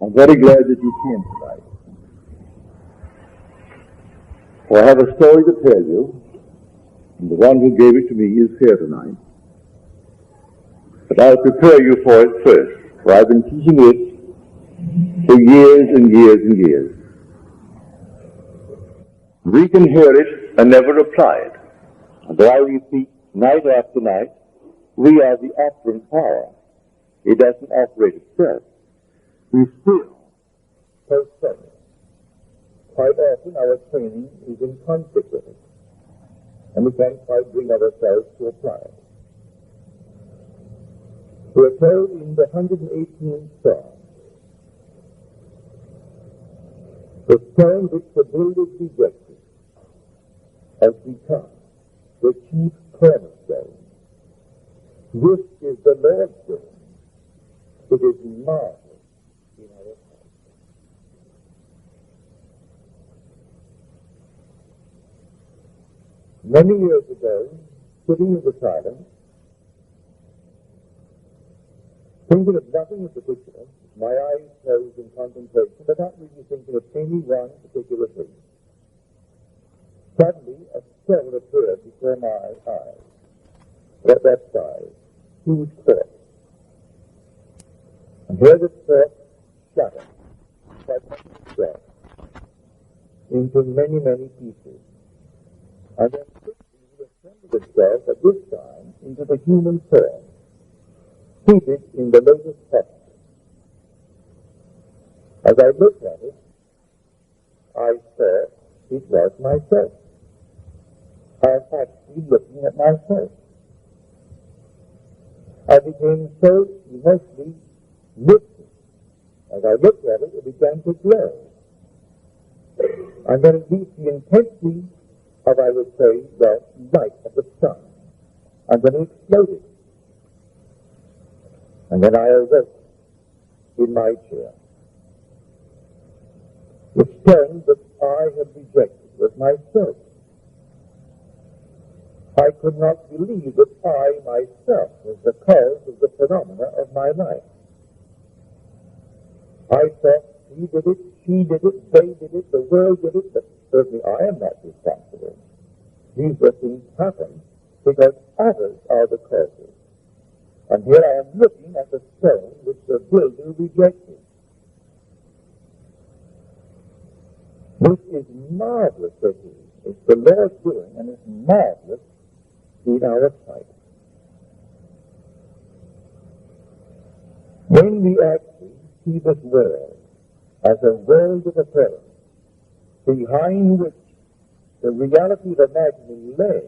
I'm very glad that you came tonight. For I have a story to tell you, and the one who gave it to me is here tonight. But I'll prepare you for it first, for I've been teaching it for years and years and years. We can hear it and never apply it. And though I repeat night after night, we are the operant power. It doesn't operate itself. We still postpone it. Quite often our training is in conflict with it, and we can't quite bring ourselves to apply it. We are told in the 118th Psalm, the stone which the builders rejected has become the chief cornerstone. This is the Lord's doing. It is marvelous in our sight. Many years ago, sitting in the silence, thinking of nothing in particular, my eyes closed in contemplation, but not really thinking of any one particular thing. Suddenly, a stone appeared before my eyes, at that size, huge corpse. And here the corpse shattered itself into many, many pieces. And then quickly reassembled itself at this time into the human form, seated in the lotus posture. As I looked at it, I thought it was myself. I was actually looking at myself. I became so emotionally lifted. As I looked at it, it began to glow. And then it reached the intensity of, I would say, the light of the sun. And then it exploded. And then I awoke in my chair. The stone that I had rejected was myself. I could not believe that I myself was the cause of the phenomena of my life. I thought he did it, she did it, they did it, the world did it, but certainly I am not responsible. These things happen because others are the causes. And here I am looking at the stone which the builder rejected. This is marvelous, said he. It's the Lord's doing, and it's marvelous in our sight. When we actually see this world as a world of appearance, behind which the reality of imagining lay,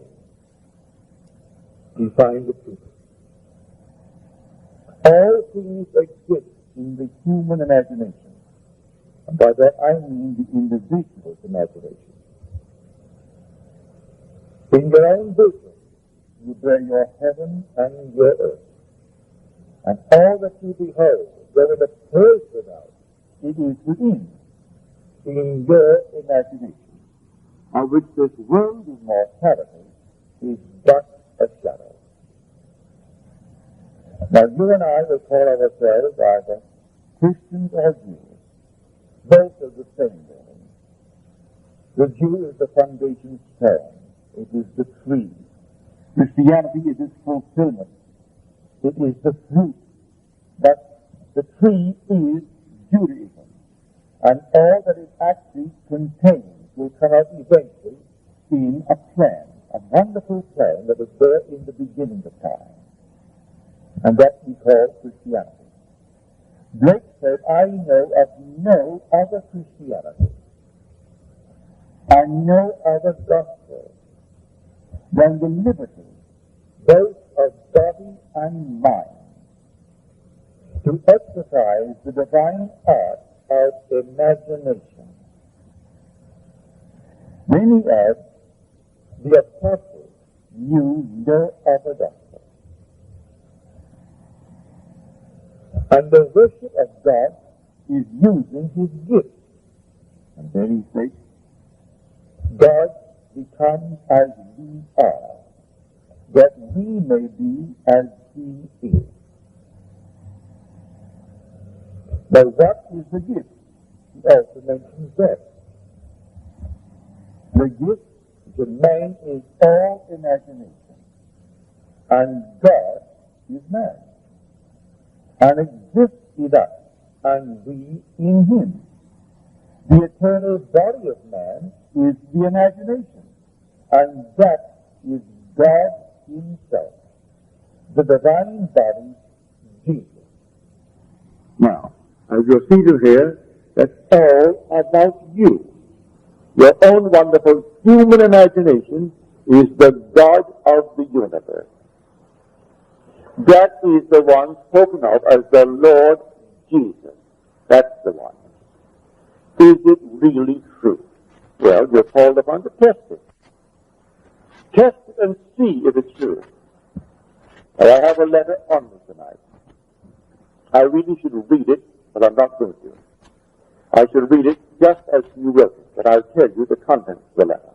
we find the truth. All things exist in the human imagination. And by that I mean the individual's imagination. In your own bosom, you bear your heaven and your earth. And all that you behold, though it appears without, it is within, in your imagination, of which this world of mortality is but a shadow. Now, you and I will call ourselves either Christians or Jews. Both are the same thing. The Jew is the foundation stone. It is the tree. Christianity is its fulfillment. It is the fruit. But the tree is Judaism. And all that it actually contains will come out eventually in a plan, a wonderful plan that was there in the beginning of time. And that we call Christianity. Blake said, I know of no other Christianity and no other gospel than the liberty, both of body and mind, to exercise the divine art of imagination. Then he adds, the apostles knew no other gospel. And the worship of God is using his gift. And then he says, God becomes as we are, that we may be as he is. But what is the gift? He also mentions that. The gift to man is all imagination, and God is man, and exists in us, and we in him. The eternal body of man is the imagination, and that is God himself. The divine body, Jesus. Now, as you're seated here, that's all about you. Your own wonderful human imagination is the God of the universe. That is the one spoken of as the Lord Jesus. That's the one. Is it really true? Well, you're called upon to test it. Test it and see if it's true. Now, I have a letter on me tonight. I really should read it, but I'm not going to. I should read it just as you wrote it, but I'll tell you the contents of the letter.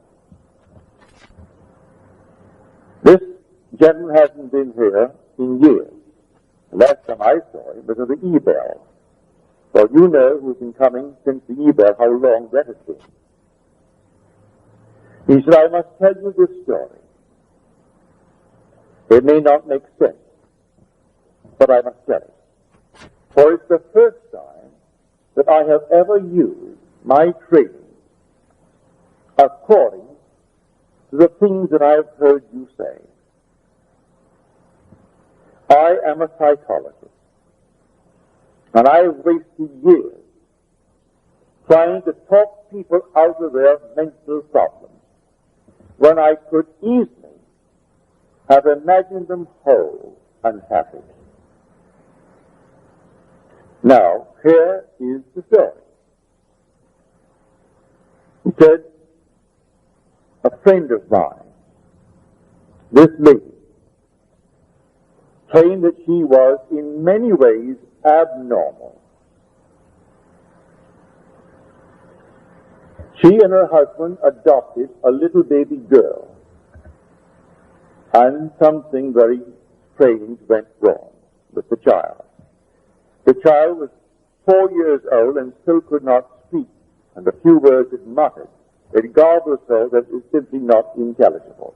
This gentleman hasn't been here in years. The last time I saw him was at the E-Bell. Well, you know who's been coming since the E-Bell, how long that has been. He said, I must tell you this story. It may not make sense, but I must tell it. For it's the first time that I have ever used my training according to the things that I have heard you say. I am a psychologist, and I have wasted years trying to talk people out of their mental problems when I could easily have imagined them whole and happy. Now, here is the story. He said, a friend of mine, this lady, claimed that she was in many ways abnormal. She and her husband adopted a little baby girl, and something very strange went wrong with the child. The child was 4 years old and still could not speak, and the few words it muttered, it garbled so that it was simply not intelligible.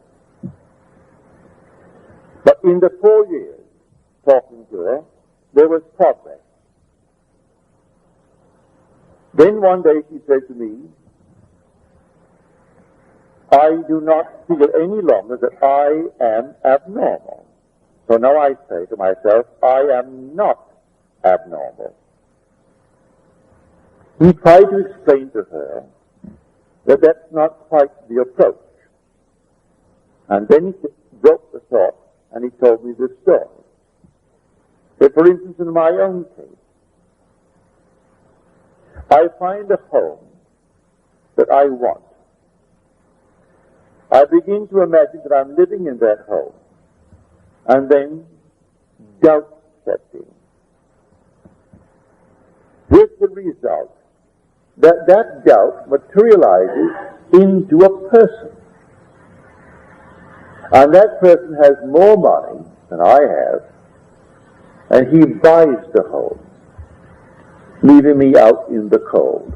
But in the 4 years talking to her, there was progress. Then one day she said to me, I do not feel any longer that I am abnormal. So now I say to myself, I am not abnormal. He tried to explain to her that that's not quite the approach. And then he broke the thought and he told me this story. That, for instance, in my own case, I find a home that I want. I begin to imagine that I'm living in that home, and then doubt sets in. With the result that doubt materializes into a person. And that person has more money than I have, and he buys the home, leaving me out in the cold.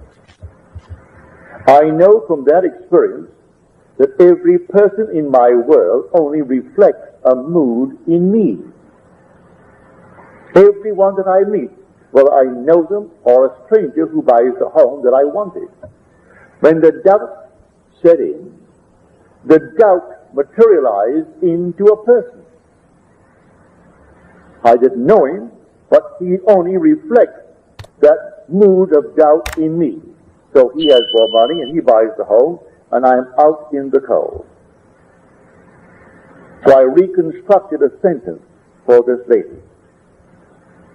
I know from that experience that every person in my world only reflects a mood in me. Everyone that I meet, whether I know them or a stranger who buys the home that I wanted. When the doubt set in, the doubt materialized into a person. I didn't know him, but he only reflects that mood of doubt in me. So he has more money and he buys the home, and I'm out in the cold. So I reconstructed a sentence for this lady.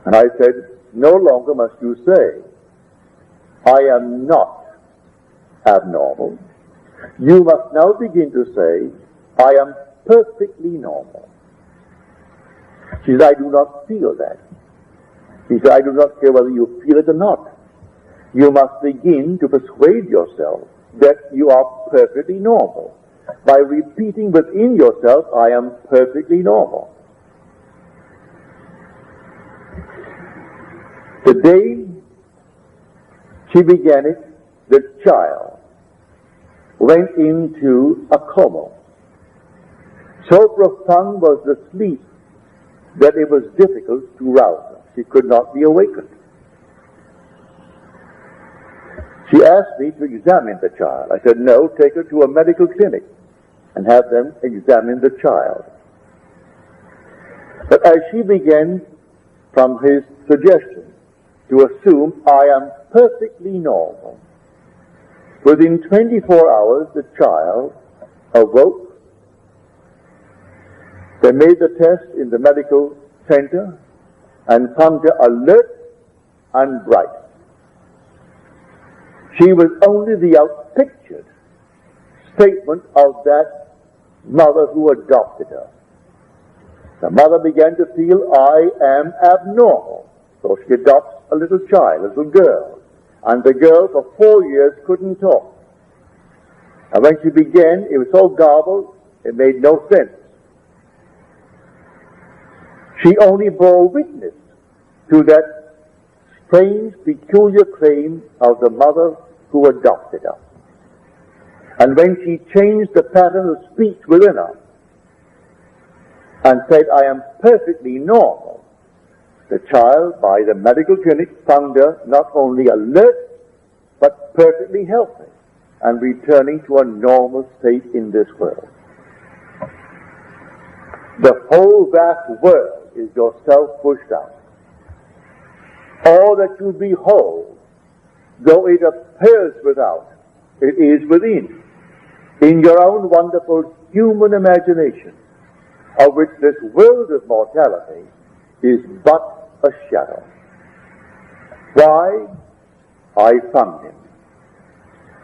And I said, no longer must you say, I am not abnormal. You must now begin to say, I am perfectly normal. She said, I do not feel that. He said, I do not care whether you feel it or not. You must begin to persuade yourself that you are perfectly normal by repeating within yourself, I am perfectly normal. The day she began it, the child went into a coma. So profound was the sleep that it was difficult to rouse her. She could not be awakened. She asked me to examine the child. I said, no, take her to a medical clinic and have them examine the child. But as she began, from his suggestion, to assume I am perfectly normal, within 24 hours the child awoke. They made the test in the medical center and found her alert and bright. She was only the outpictured statement of that mother who adopted her. The mother began to feel, I am abnormal. So she adopts a little child, a little girl. And the girl for 4 years couldn't talk. And when she began, it was so garbled, it made no sense. She only bore witness to that strange, peculiar claim of the mother who adopted her. And when she changed the pattern of speech within her and said, I am perfectly normal, the child, by the medical clinic, found her not only alert, but perfectly healthy and returning to a normal state in this world. The whole vast world is yourself pushed out. All that you behold, though it appears without, it is within, in your own wonderful human imagination, of which this world of mortality is but a shadow. Why? I found him.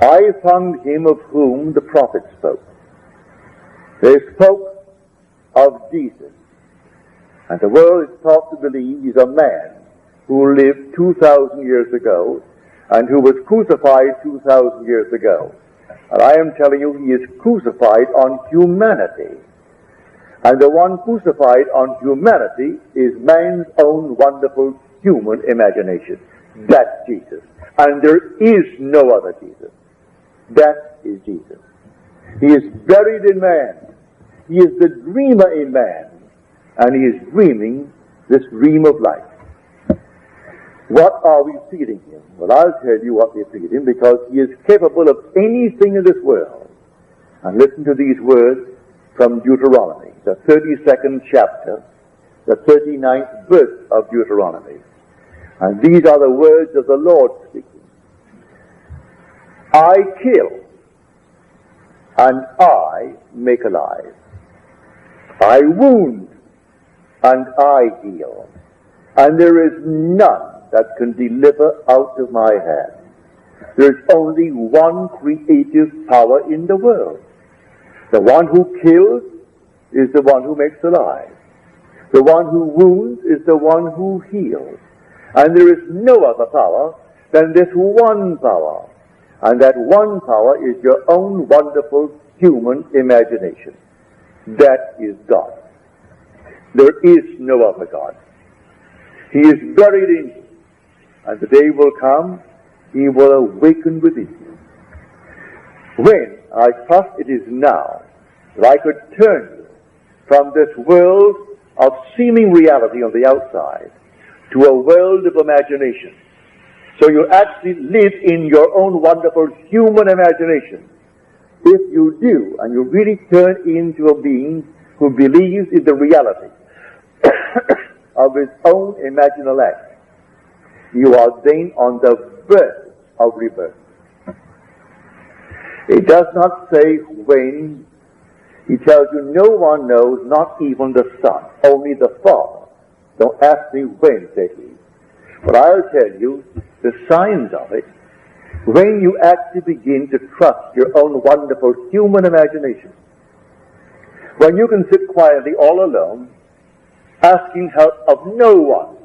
I found him of whom the prophets spoke. They spoke of Jesus. And the world is taught to believe he's a man who lived 2,000 years ago and who was crucified 2,000 years ago. And I am telling you, he is crucified on humanity. And the one crucified on humanity is man's own wonderful human imagination. That's Jesus. And there is no other Jesus. That is Jesus. He is buried in man. He is the dreamer in man. And he is dreaming this dream of life. What are we feeding him? Well, I'll tell you what we feed him, because he is capable of anything in this world. And listen to these words from Deuteronomy, the 32nd chapter, the 39th verse of Deuteronomy. And these are the words of the Lord speaking. I kill, and I make alive. I wound, and I heal. And there is none that can deliver out of my hand. There is only one creative power in the world. The one who kills is the one who makes alive. The one who wounds is the one who heals. And there is no other power than this one power. And that one power is your own wonderful human imagination. That is God. There is no other God. He is buried in you. And the day will come, he will awaken within you. When, I trust it is now, that I could turn you from this world of seeming reality on the outside to a world of imagination. So you actually live in your own wonderful human imagination. If you do, and you really turn into a being who believes in the reality of his own imaginal act, you are then on the verge of rebirth. It does not say when. He tells you no one knows, not even the Son, only the Father. Don't ask me when, said he. But I'll tell you the signs of it when you actually begin to trust your own wonderful human imagination. When you can sit quietly all alone, asking help of no one,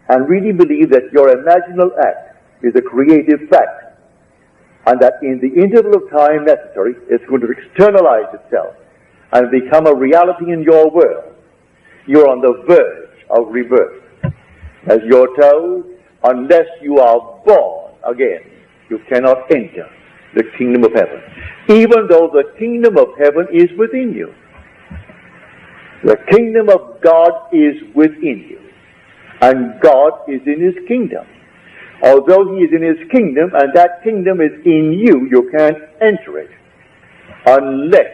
and really believe that your imaginal act is a creative fact, and that in the interval of time necessary, it's going to externalize itself and become a reality in your world. You're on the verge of rebirth. As you're told, unless you are born again, you cannot enter the kingdom of heaven, even though the kingdom of heaven is within you. The kingdom of God is within you, and God is in his kingdom. Although he is in his kingdom, and that kingdom is in you, you can't enter it unless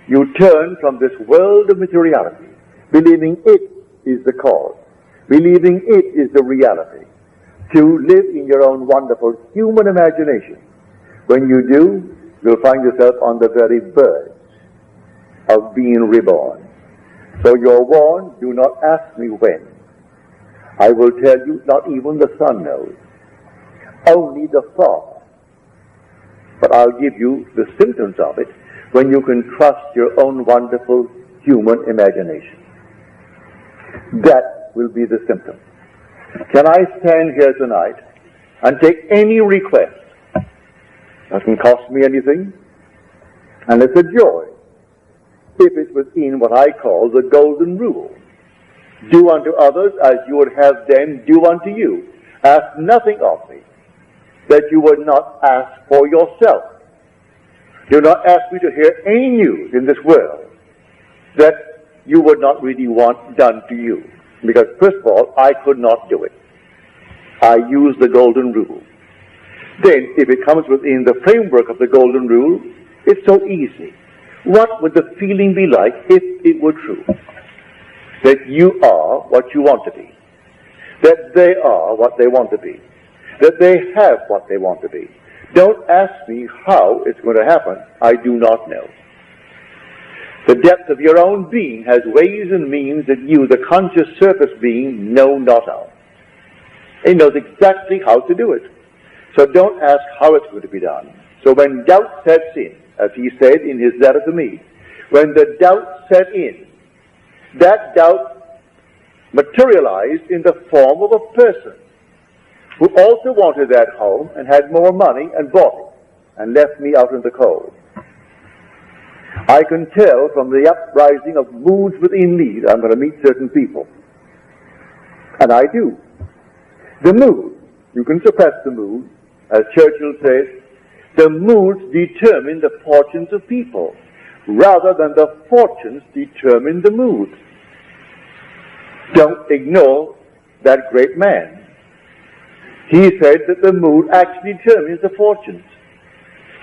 you turn from this world of materiality, believing it is the cause, believing it is the reality, to live in your own wonderful human imagination. When you do, you'll find yourself on the very verge of being reborn. So you're warned, do not ask me when. I will tell you, not even the Son knows, only the Father. But I'll give you the symptoms of it when you can trust your own wonderful human imagination. That will be the symptom. Can I stand here tonight and take any request? Doesn't cost me anything, and it's a joy if it's within what I call the golden rule. Do unto others as you would have them do unto you. Ask nothing of me that you would not ask for yourself. Do not ask me to hear any news in this world that you would not really want done to you. Because first of all, I could not do it. I use the golden rule. Then, if it comes within the framework of the golden rule, it's so easy. What would the feeling be like if it were true? That you are what you want to be. That they are what they want to be. That they have what they want to be. Don't ask me how it's going to happen. I do not know. The depth of your own being has ways and means that you, the conscious surface being, know not of. It knows exactly how to do it. So don't ask how it's going to be done. So when doubt sets in, as he said in his letter to me, when the doubt set in, that doubt materialized in the form of a person who also wanted that home and had more money and bought it and left me out in the cold. I can tell from the uprising of moods within me that I'm going to meet certain people. And I do. The mood, you can suppress the mood. As Churchill says, the moods determine the fortunes of people, rather than the fortunes determine the moods. Don't ignore that great man. He said that the mood actually determines the fortunes.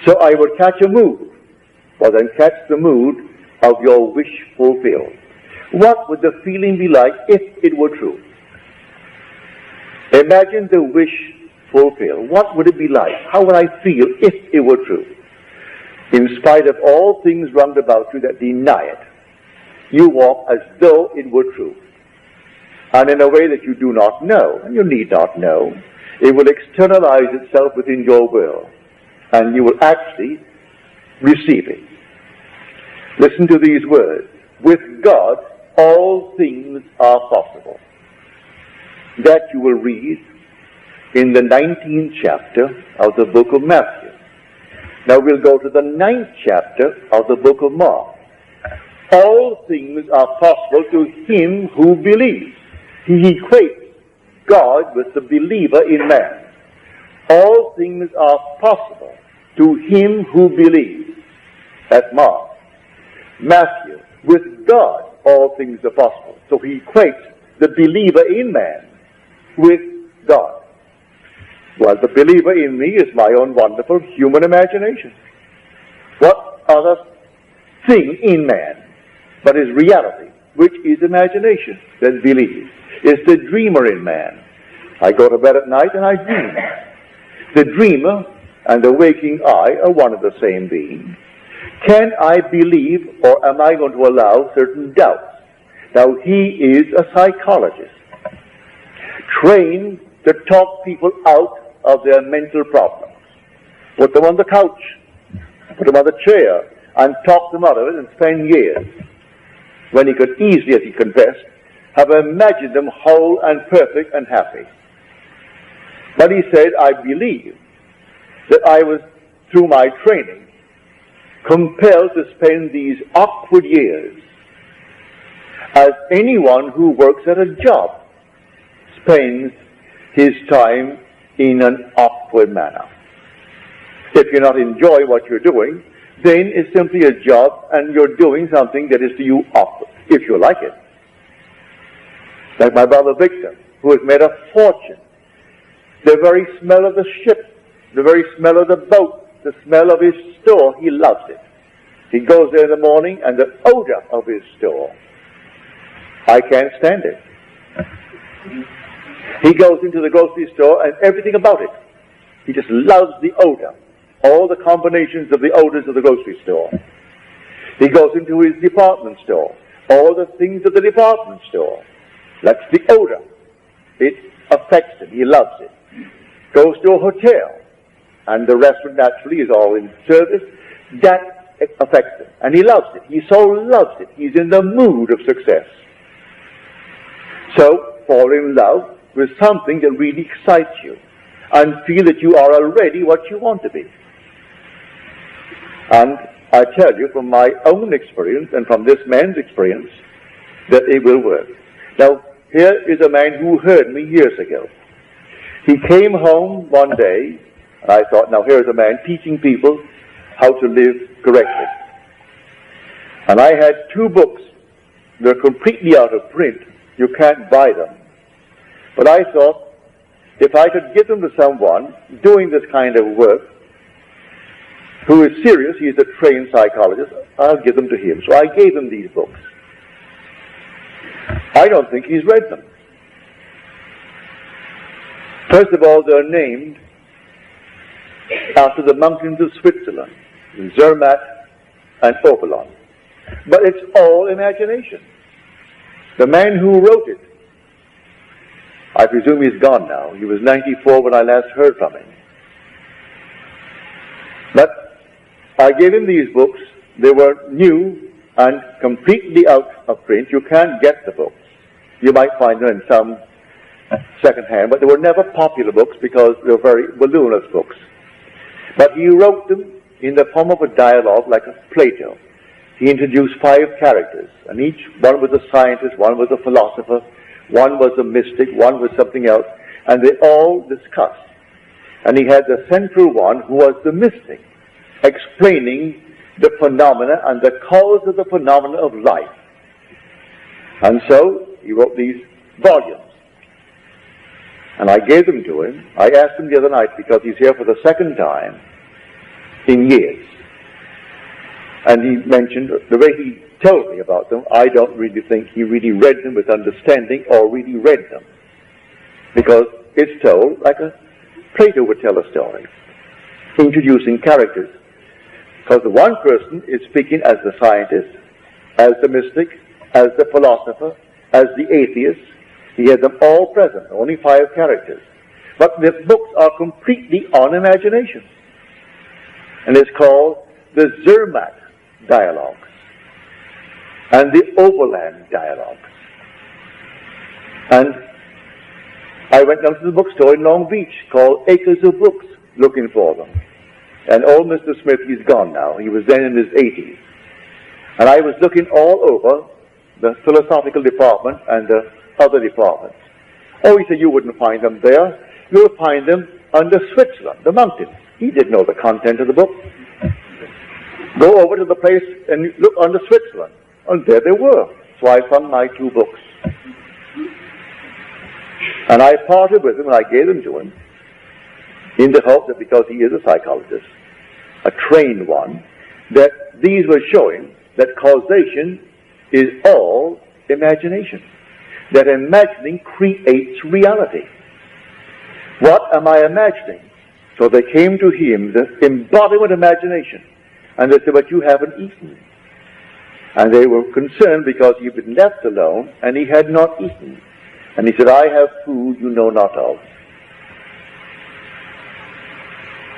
So I would catch a mood, well then catch the mood of your wish fulfilled. What would the feeling be like if it were true? Imagine the wish fulfilled. What would it be like? How would I feel if it were true? In spite of all things round about you that deny it, you walk as though it were true. And in a way that you do not know, and you need not know, it will externalize itself within your will, and you will actually receive it. Listen to these words. With God, all things are possible. That you will read in the 19th chapter of the book of Matthew. Now we'll go to the 9th chapter of the book of Mark. All things are possible to him who believes. He equates God with the believer in man. All things are possible to him who believes. That's Mark. Matthew, with God, all things are possible. So he equates the believer in man with God. Well, the believer in me is my own wonderful human imagination. What other thing in man but his reality, which is imagination, that believes? It's the dreamer in man. I go to bed at night and I dream. The dreamer and the waking I are one and the same being. Can I believe, or am I going to allow certain doubts? Now, he is a psychologist, trained to talk people out of their mental problems. Put them on the couch, put them on the chair, and talk them out of it and spend years, when he could easily, as he confessed, have imagined them whole and perfect and happy. But he said, I believe that I was, through my training, compelled to spend these awkward years as anyone who works at a job spends his time in an awkward manner. If you're not enjoying what you're doing, then it's simply a job and you're doing something that is to you awkward, if you like it. Like my brother Victor, who has made a fortune. The very smell of the ship, the very smell of the boat, the smell of his store, he loves it. He goes there in the morning and the odor of his store, I can't stand it. He goes into the grocery store and everything about it. He just loves the odor. All the combinations of the odors of the grocery store. He goes into his department store. All the things of the department store. That's the odor. It affects him. He loves it. Goes to a hotel. And the restaurant naturally is all in service. That affects him. And he loves it. He so loves it. He's in the mood of success. So, fall in love with something that really excites you. And feel that you are already what you want to be. And I tell you from my own experience and from this man's experience that it will work. Now, here is a man who heard me years ago. He came home one day, and I thought, now here's a man teaching people how to live correctly. And I had 2 books. They're completely out of print. You can't buy them. But I thought, if I could give them to someone doing this kind of work, who is serious, he's a trained psychologist, I'll give them to him. So I gave him these books. I don't think he's read them. First of all, they're named after the mountains of Switzerland, Zermatt and Oberlin. But it's all imagination. The man who wrote it, I presume he's gone now. He was 94 when I last heard from him. But I gave him these books. They were new and completely out of print. You can't get the books. You might find them in some second-hand, but they were never popular books because they were very voluminous books. But he wrote them in the form of a dialogue like a Plato. He introduced 5 characters, and each one was a scientist, one was a philosopher, one was a mystic, one was something else, and they all discussed. And he had the central one who was the mystic, explaining the phenomena and the cause of the phenomena of life. And so he wrote these volumes. And I gave them to him. I asked him the other night, because he's here for the second time in years. And he mentioned the way he told me about them, I don't really think he really read them with understanding or really read them. Because it's told like a Plato would tell a story, introducing characters. Because the one person is speaking as the scientist, as the mystic, as the philosopher, as the atheist. He had them all present, only 5 characters. But the books are completely on imagination. And it's called the Zermatt Dialogues and the Oberlin Dialogues. And I went down to the bookstore in Long Beach called Acres of Books looking for them. And old Mr. Smith, he's gone now. He was then in his 80s. And I was looking all over the philosophical department and the other departments. Oh, he said, you wouldn't find them there. You'll find them under Switzerland, the mountains. He didn't know the content of the book. Go over to the place and look under Switzerland. And there they were. So I found my 2 books. And I parted with him and I gave them to him in the hope that because he is a psychologist, a trained one, that these were showing that causation is all imagination. That imagining creates reality. What am I imagining? So they came to him, the embodiment of imagination, and they said, but you haven't eaten. And they were concerned because he'd been left alone and he had not eaten. And he said, I have food you know not of.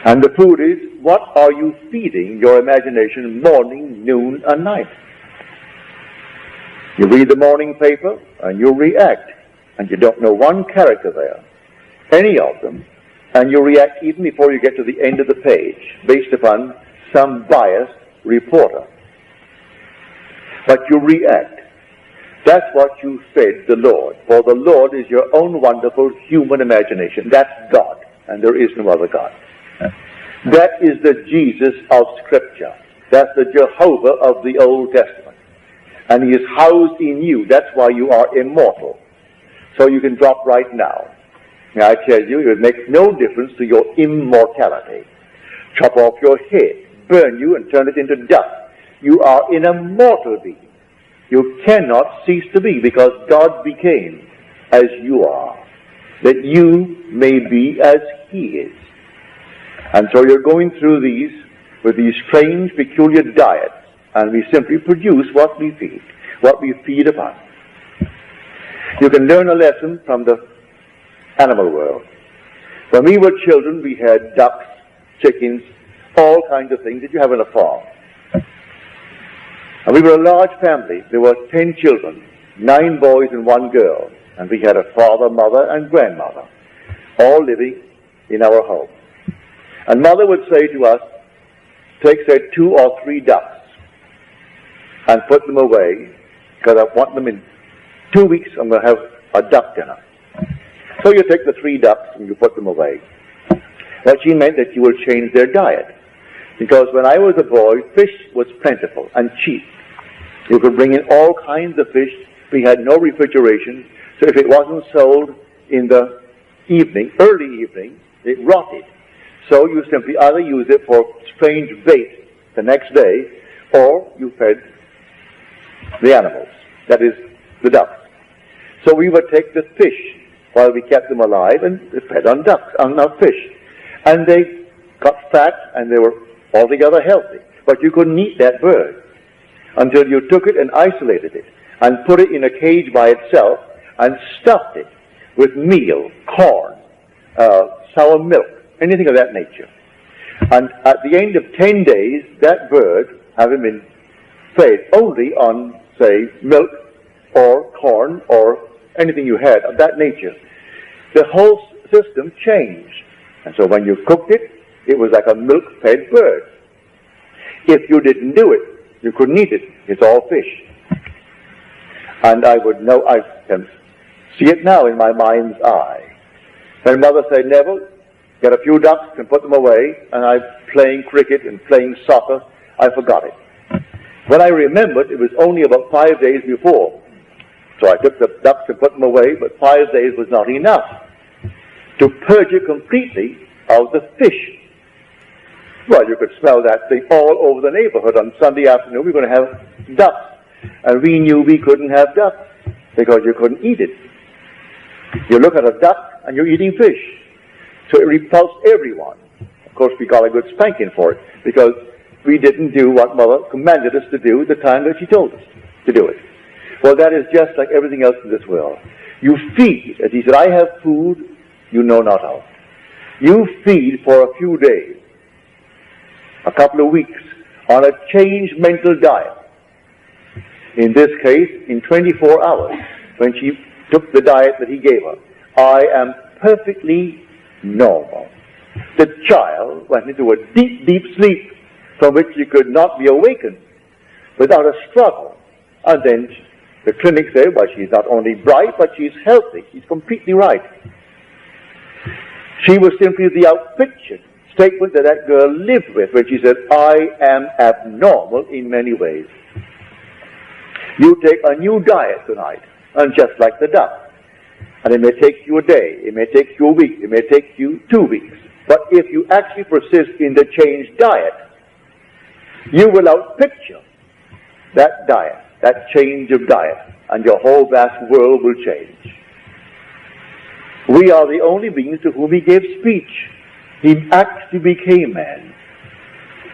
And the food is, what are you feeding your imagination morning, noon, and night? You read the morning paper and you react, and you don't know one character there, any of them, and you react even before you get to the end of the page, based upon some biased reporter. But you react. That's what you fed the Lord. For the Lord is your own wonderful human imagination. That's God. and there is no other God. That is the Jesus of Scripture. That's the Jehovah of the Old Testament. And he is housed in you. That's why you are immortal. So you can drop right now. Now I tell you, it makes no difference to your immortality. Chop off your head, burn you, and turn it into dust. You are an immortal being. You cannot cease to be, because God became as you are, that you may be as he is. And so you're going through these with these strange, peculiar diets, and we simply produce what we feed upon. You can learn a lesson from the animal world. When we were children, we had ducks, chickens, all kinds of things that you have in a farm. And we were a large family. There were 10 children, 9 boys and 1 girl. And we had a father, mother, and grandmother, all living in our home. And mother would say to us, take, say, 2 or 3 ducks and put them away, because I want them in 2 weeks. I'm going to have a duck dinner. So you take the 3 ducks and you put them away. Well, she meant that you will change their diet. Because when I was a boy, fish was plentiful and cheap. You could bring in all kinds of fish. We had no refrigeration. So if it wasn't sold in the evening, early evening, it rotted. So you simply either use it for strange bait the next day, or you fed the animals, that is, the ducks. So we would take the fish while we kept them alive and fed on ducks, on our fish. And they got fat and they were altogether healthy. But you couldn't eat that bird until you took it and isolated it and put it in a cage by itself and stuffed it with meal, corn, sour milk, anything of that nature. And at the end of 10 days, that bird, having been fed only on, say, milk or corn or anything you had of that nature, the whole system changed. And so when you cooked it, it was like a milk-fed bird. If you didn't do it, you couldn't eat it. It's all fish. And I would know, I can see it now in my mind's eye. When mother said, Neville, get a few ducks and put them away, and I'm playing cricket and playing soccer, I forgot it. When I remembered, it was only about 5 days before. So I took the ducks and put them away, but 5 days was not enough to purge it completely of the fish. Well, you could smell that thing all over the neighborhood. On Sunday afternoon, we were going to have ducks. And we knew we couldn't have ducks because you couldn't eat it. You look at a duck and you're eating fish. So it repulsed everyone. Of course, we got a good spanking for it because we didn't do what Mother commanded us to do at the time that she told us to do it. Well, that is just like everything else in this world. You feed, as he said, I have food you know not of. You feed for a few days, a couple of weeks, on a changed mental diet. In this case, in 24 hours, when she took the diet that he gave her, I am perfectly normal. The child went into a deep, deep sleep from which she could not be awakened without a struggle. And then the clinic said, well, she's not only bright, but she's healthy. She's completely right. She was simply the outpictured statement that that girl lived with when she said, I am abnormal in many ways. You take a new diet tonight, and just like the duck. And it may take you a day, it may take you a week, it may take you 2 weeks. But if you actually persist in the changed diet, you will outpicture that diet, that change of diet, and your whole vast world will change. We are the only beings to whom he gave speech. He actually became man.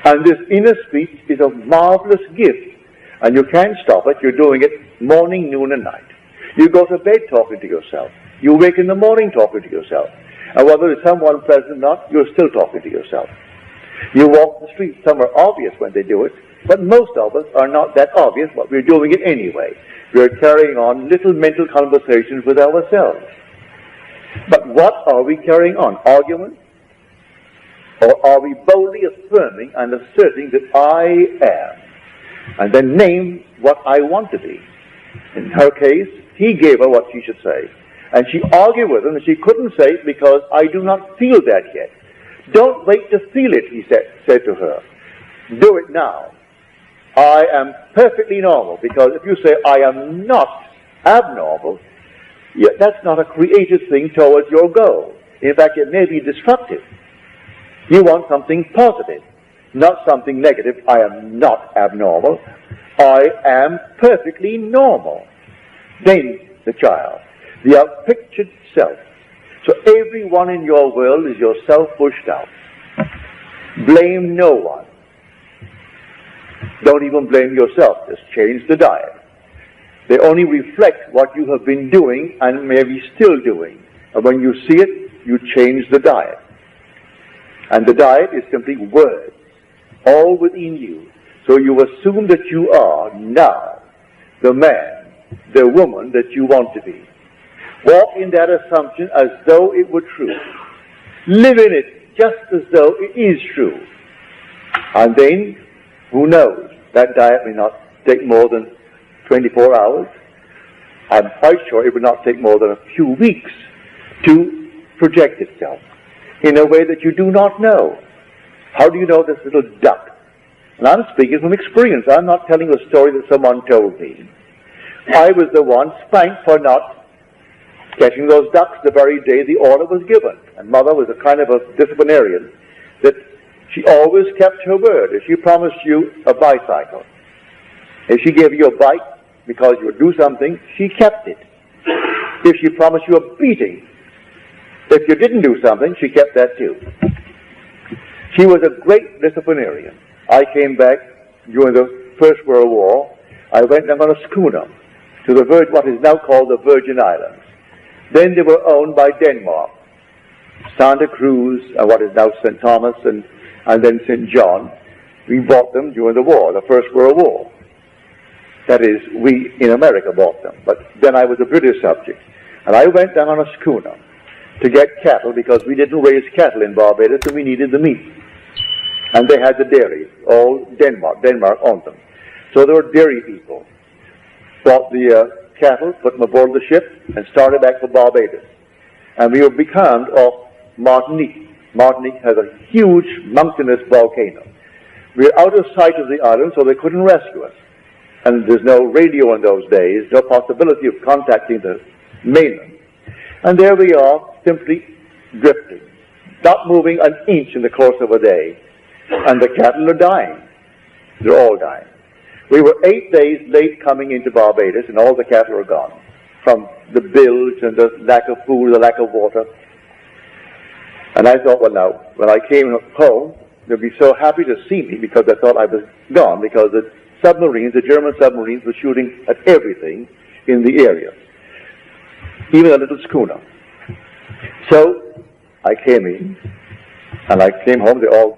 And this inner speech is a marvelous gift. And you can't stop it. You're doing it morning, noon, and night. You go to bed talking to yourself. You wake in the morning talking to yourself. And whether there's someone present or not, you're still talking to yourself. You walk the street. Some are obvious when they do it, but most of us are not that obvious, but we're doing it anyway. We're carrying on little mental conversations with ourselves. But what are we carrying on? Arguments? Or are we boldly affirming and asserting that I am? And then name what I want to be. In her case, he gave her what she should say. And she argued with him, and she couldn't say it because I do not feel that yet. Don't wait to feel it, he said to her. Do it now. I am perfectly normal, because if you say I am not abnormal, that's not a creative thing towards your goal. In fact, it may be destructive. You want something positive, not something negative. I am not abnormal. I am perfectly normal. Then the child, the outpictured self. So everyone in your world is yourself pushed out. Blame no one. Don't even blame yourself. Just change the diet. They only reflect what you have been doing and maybe still doing. And when you see it, you change the diet. And the diet is simply words, all within you. So you assume that you are now the man, the woman that you want to be. Walk in that assumption as though it were true. Live in it just as though it is true. And then, who knows, that diet may not take more than 24 hours. I'm quite sure it would not take more than a few weeks to project itself in a way that you do not know. How do you know this little duck? And I'm speaking from experience. I'm not telling a story that someone told me. I was the one spanked for not catching those ducks the very day the order was given. And Mother was a kind of a disciplinarian that she always kept her word. If she promised you a bicycle, if she gave you a bike because you would do something, she kept it. If she promised you a beating, if you didn't do something, she kept that too. She was a great disciplinarian. I came back during the First World War. I went down on a schooner to what is now called the Virgin Islands. Then they were owned by Denmark. Santa Cruz, and what is now St. Thomas, and then St. John. We bought them during the war, the First World War. That is, we in America bought them. But then I was a British subject. And I went down on a schooner to get cattle because we didn't raise cattle in Barbados and we needed the meat. And they had the dairy, all Denmark. Denmark owned them. So there were dairy people. Bought the cattle, put them aboard the ship, and started back for Barbados. And we were becalmed off Martinique. Martinique has a huge mountainous volcano. We were out of sight of the island, so they couldn't rescue us. And there's no radio in those days, no possibility of contacting the mainland. And there we are, simply drifting, not moving an inch in the course of a day. And the cattle are dying. They're all dying. We were 8 days late coming into Barbados, and all the cattle are gone. From the bilge and the lack of food, the lack of water. And I thought, well now, when I came home, they'd be so happy to see me because I thought I was gone, because the submarines, the German submarines, were shooting at everything in the area. Even a little schooner. So, I came in, and I came home, they all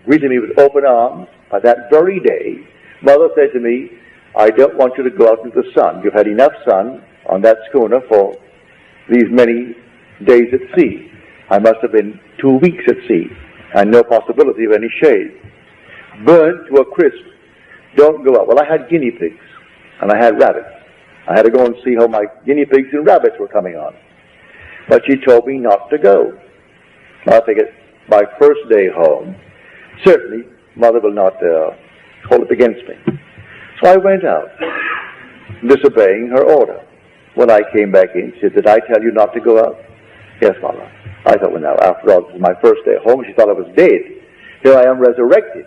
greeted me with open arms. But that very day, Mother said to me, I don't want you to go out into the sun. You've had enough sun on that schooner for these many days at sea. I must have been 2 weeks at sea, and no possibility of any shade. Burned to a crisp. Don't go out. Well, I had guinea pigs, and I had rabbits. I had to go and see how my guinea pigs and rabbits were coming on. But she told me not to go. I figured my first day home, certainly Mother will not hold it against me. So I went out, disobeying her order. When I came back in, she said, did I tell you not to go out? Yes, Mother. I thought, well, now, after all, this is my first day home. She thought I was dead. Here I am resurrected.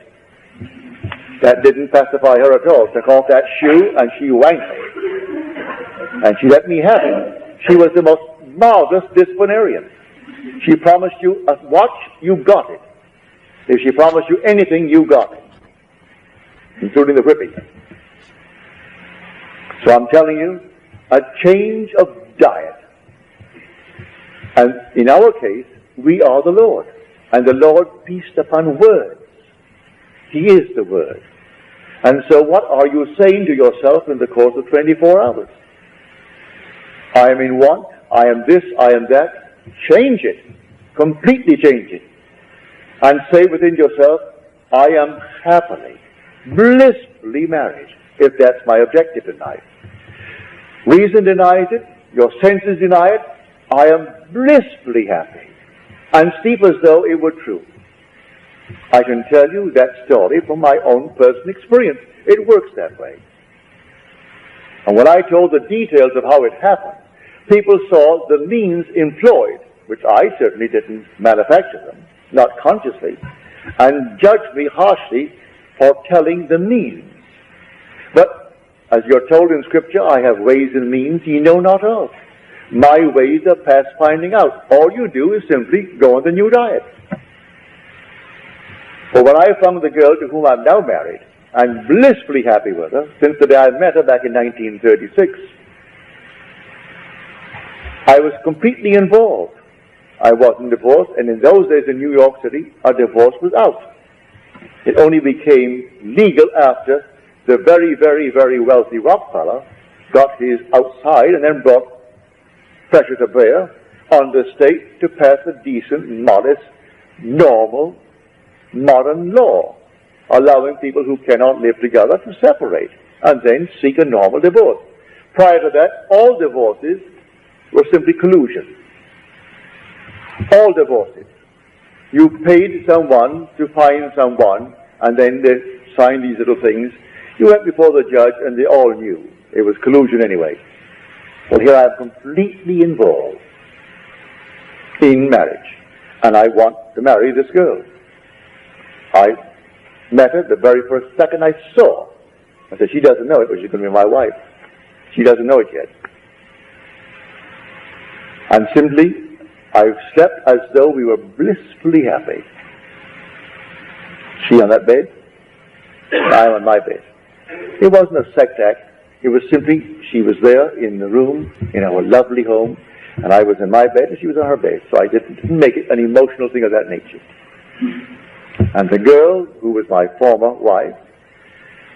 That didn't pacify her at all. Took off that shoe, and she wanked me. And she let me have it. She was the most marvelous disciplinarian. She promised you a watch, you got it. If she promised you anything, you got it, including the whipping. So I'm telling you, a change of diet. And in our case, we are the Lord. And the Lord feasts upon words. He is the Word. And so what are you saying to yourself in the course of 24 hours? I am in want, I am this, I am that. Change it. Completely change it. And say within yourself, I am happily, blissfully married, if that's my objective in life. Reason denies it, your senses deny it, I am blissfully happy, and sleep as though it were true. I can tell you that story from my own personal experience. It works that way. And when I told the details of how it happened, people saw the means employed, which I certainly didn't manufacture them, not consciously, and judged me harshly for telling the means. But, as you're told in Scripture, I have ways and means ye know not of. My ways are past finding out. All you do is simply go on the new diet. But when I found the girl to whom I'm now married, I'm blissfully happy with her since the day I met her back in 1936. I was completely involved. I wasn't divorced, and in those days in New York City, a divorce was out. It only became legal after the very, very, very wealthy Rockefeller got his outside and then brought pressure to bear on the state to pass a decent, modest, normal, modern law, allowing people who cannot live together to separate and then seek a normal divorce. Prior to that, all divorces were simply collusion. All divorces. You paid someone to find someone, and then they signed these little things. You went before the judge, and they all knew it was collusion anyway. Well, here I am completely involved in marriage, and I want to marry this girl. I met her the very first second I saw her. I said, she doesn't know it, but she's going to be my wife. She doesn't know it yet. And simply, I slept as though we were blissfully happy. She on that bed, I on my bed. It wasn't a sex act. It was simply, she was there in the room, in our lovely home, and I was in my bed and she was on her bed. So I didn't make it an emotional thing of that nature. And the girl, who was my former wife,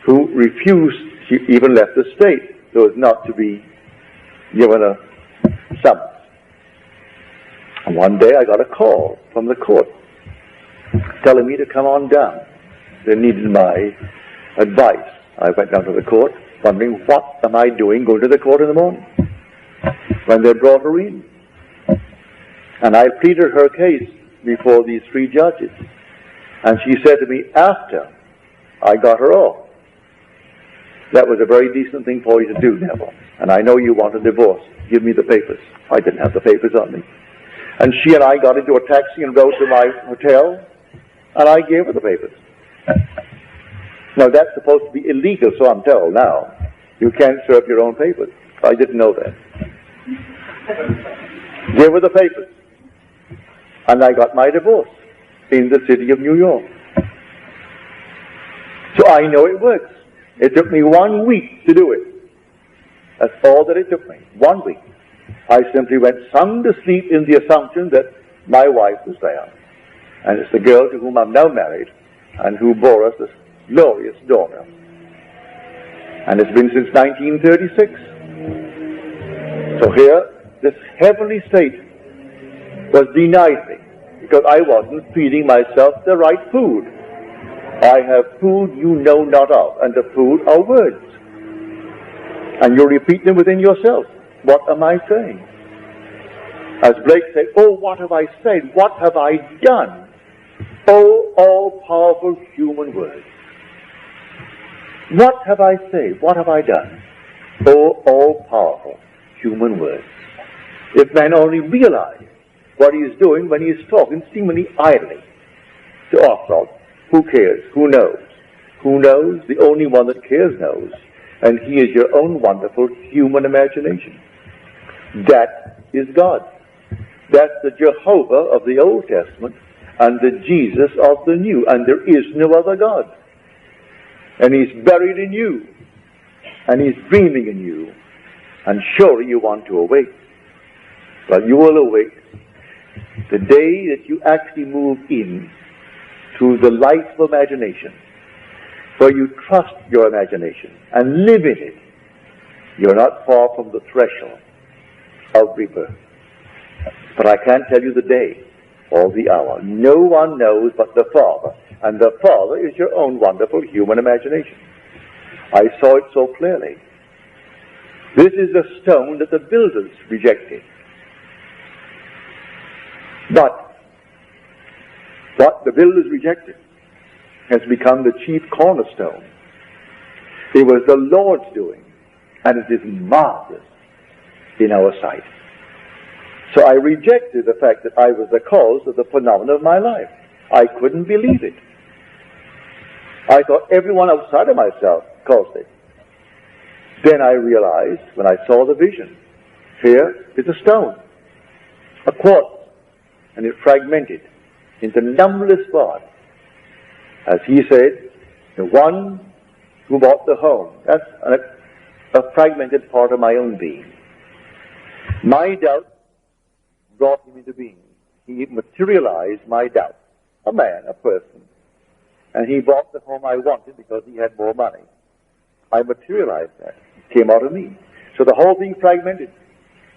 who refused, she even left the state so as not to be given a summons. And one day I got a call from the court telling me to come on down. They needed my advice. I went down to the court wondering, what am I doing going to the court in the morning? When they brought her in. And I pleaded her case before these three judges. And she said to me, after I got her off, that was a very decent thing for you to do, Neville. And I know you want a divorce. Give me the papers. I didn't have the papers on me. And she and I got into a taxi and rode to my hotel, and I gave her the papers. Now, that's supposed to be illegal, so I'm told now. You can't serve your own papers. I didn't know that. Gave her the papers. And I got my divorce in the city of New York. So I know it works. It took me 1 week to do it. That's all that it took me. 1 week. I simply went sound asleep in the assumption that my wife was there. And it's the girl to whom I'm now married and who bore us this glorious daughter. And it's been since 1936. So here, this heavenly state was denied me because I wasn't feeding myself the right food. I have food you know not of, and the food are words. And you repeat them within yourself. What am I saying? As Blake said, oh, what have I said? What have I done? Oh, all-powerful human words. What have I said? What have I done? Oh, all-powerful human words. If man only realized what he is doing when he is talking seemingly idly to ourselves, who cares? Who knows? Who knows? The only one that cares knows. And he is your own wonderful human imagination. That is God. That's the Jehovah of the Old Testament and the Jesus of the New. And there is no other God. And he's buried in you. And he's dreaming in you. And surely you want to awake. But you will awake the day that you actually move in to the life of imagination, where you trust your imagination and live in it. You're not far from the threshold of rebirth. But I can't tell you the day or the hour. No one knows but the Father, and the Father is your own wonderful human imagination. I saw it so clearly. This is the stone that the builders rejected. But what the builders rejected has become the chief cornerstone. It was the Lord's doing, and it is marvelous in our sight. So I rejected the fact that I was the cause of the phenomenon of my life. I couldn't believe it. I thought everyone outside of myself caused it. Then I realized, when I saw the vision, here is a stone, a quartz, and it fragmented into numberless parts. As he said, the one who bought the home, that's a fragmented part of my own being. My doubt brought him into being. He materialized my doubt. A man, a person. And he bought the home I wanted because he had more money. I materialized that. It came out of me. So the whole thing fragmented.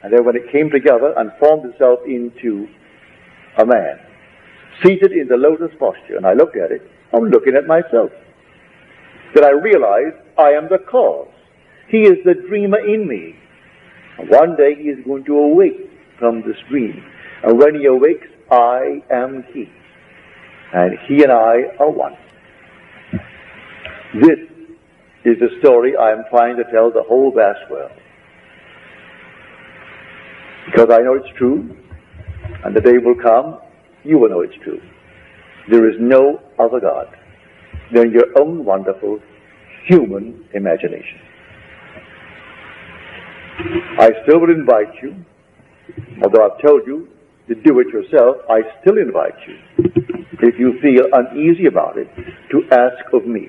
And then when it came together and formed itself into a man, seated in the lotus posture, and I looked at it, I'm looking at myself. Then I realized I am the cause. He is the dreamer in me. And one day he is going to awake from this dream. And when he awakes, I am he. And he and I are one. This is the story I am trying to tell the whole vast world. Because I know it's true, and the day will come, you will know it's true. There is no other God than your own wonderful human imagination. I still would invite you, although I've told you to do it yourself, I still invite you, if you feel uneasy about it, to ask of me.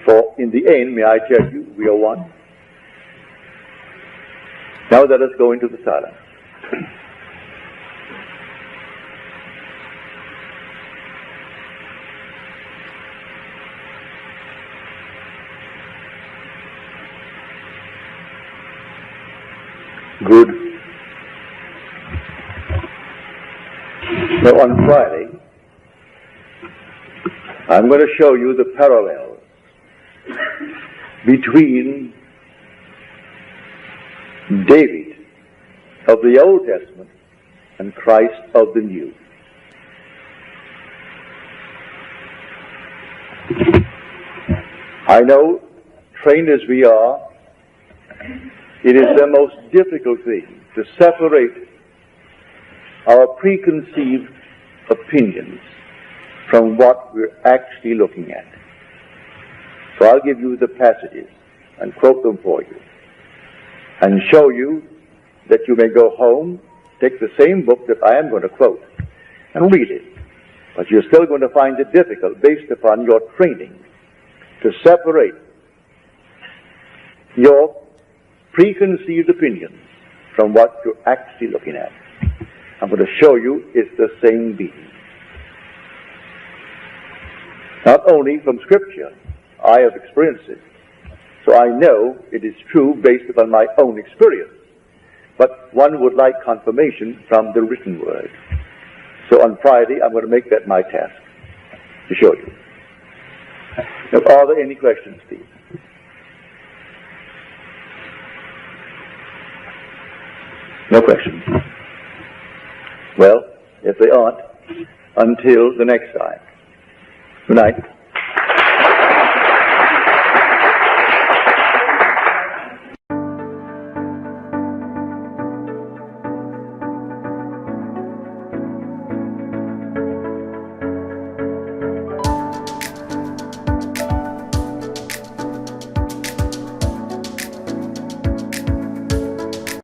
For in the end, may I tell you, we are one. Now let us go into the silence. Good. So on Friday, I'm going to show you the parallels between David of the Old Testament and Christ of the New. I know, trained as we are, it is the most difficult thing to separate our preconceived opinions from what we're actually looking at. So I'll give you the passages and quote them for you and show you that you may go home, take the same book that I am going to quote and read it. But you're still going to find it difficult based upon your training to separate your preconceived opinions from what you're actually looking at. I'm going to show you it's the same being. Not only from Scripture, I have experienced it, so I know it is true based upon my own experience. But one would like confirmation from the written word. So on Friday, I'm going to make that my task, to show you. Now, are there any questions, Steve? No questions. Well, if they aren't, until the next time. Good night.